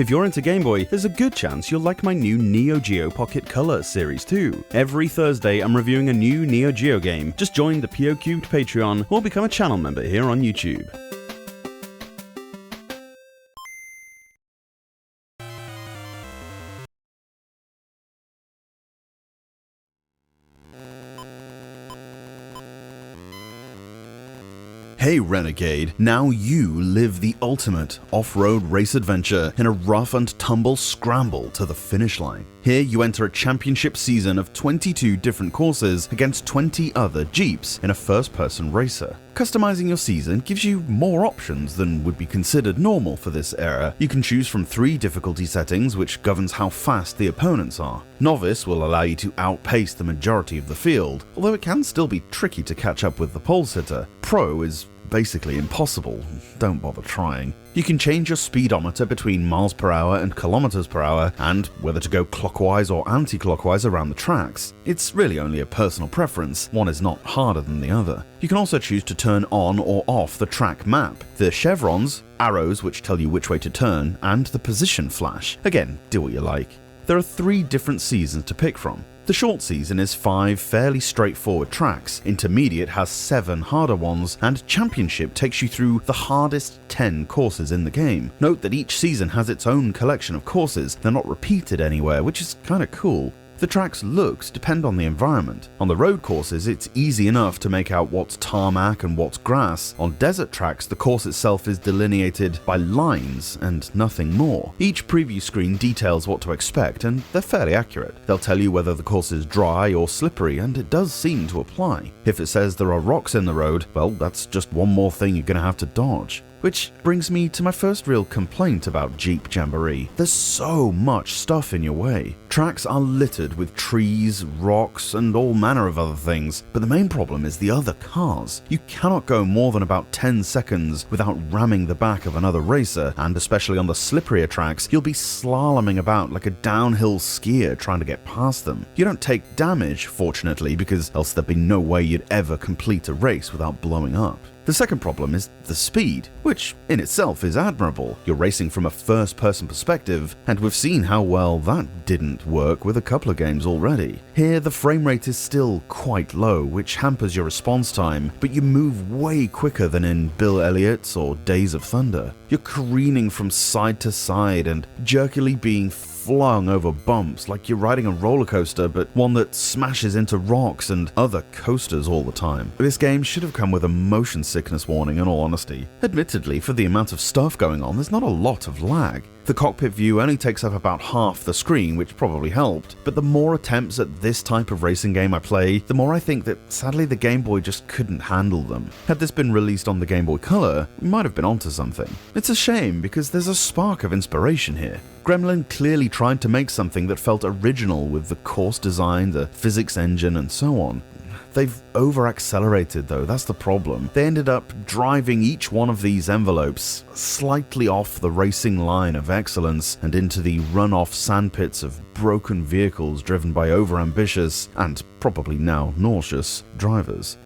If you're into Game Boy, there's a good chance you'll like my new Neo Geo Pocket Color series too. Every Thursday I'm reviewing a new Neo Geo game. Just join the PO3 Patreon or become a channel member here on YouTube. Hey Renegade, now you live the ultimate off-road race adventure in a rough and tumble scramble to the finish line. Here you enter a championship season of 22 different courses against 20 other Jeeps in a first-person racer. Customizing your season gives you more options than would be considered normal for this era. You can choose from 3 difficulty settings, which governs how fast the opponents are. Novice will allow you to outpace the majority of the field, although it can still be tricky to catch up with the pole sitter. Pro is basically impossible, don't bother trying. You can change your speedometer between miles per hour and kilometers per hour, and whether to go clockwise or anti-clockwise around the tracks. It's really only a personal preference, one is not harder than the other. You can also choose to turn on or off the track map, the chevrons, arrows which tell you which way to turn, and the position flash. Again, do what you like. There are 3 different seasons to pick from. The short season is 5 fairly straightforward tracks, intermediate has 7 harder ones, and championship takes you through the hardest 10 courses in the game. Note that each season has its own collection of courses, they're not repeated anywhere, which is kinda cool. The track's looks depend on the environment. On the road courses, it's easy enough to make out what's tarmac and what's grass. On desert tracks, the course itself is delineated by lines and nothing more. Each preview screen details what to expect, and they're fairly accurate. They'll tell you whether the course is dry or slippery, and it does seem to apply. If it says there are rocks in the road, well, that's just one more thing you're gonna have to dodge. Which brings me to my first real complaint about Jeep Jamboree. There's so much stuff in your way. Tracks are littered with trees, rocks, and all manner of other things, but the main problem is the other cars. You cannot go more than about 10 seconds without ramming the back of another racer, and especially on the slipperier tracks, you'll be slaloming about like a downhill skier trying to get past them. You don't take damage, fortunately, because else there'd be no way you'd ever complete a race without blowing up. The second problem is the speed, which in itself is admirable. You're racing from a first-person perspective, and we've seen how well that didn't work with a couple of games already. Here, the frame rate is still quite low, which hampers your response time, but you move way quicker than in BIll Elliott or Days of Thunder. You're careening from side to side and jerkily being flung over bumps like you're riding a roller coaster, but one that smashes into rocks and other coasters all the time. This game should have come with a motion sickness warning, in all honesty. Admittedly, for the amount of stuff going on, there's not a lot of lag. The cockpit view only takes up about half the screen, which probably helped, but the more attempts at this type of racing game I play, the more I think that sadly the Game Boy just couldn't handle them. Had this been released on the Game Boy Color, we might have been onto something. It's a shame because there's a spark of inspiration here. Gremlin clearly tried to make something that felt original with the course design, the physics engine, and so on. They've over-accelerated though, that's the problem. They ended up driving each one of these envelopes slightly off the racing line of excellence and into the run-off sandpits of broken vehicles driven by over-ambitious, and probably now nauseous, drivers.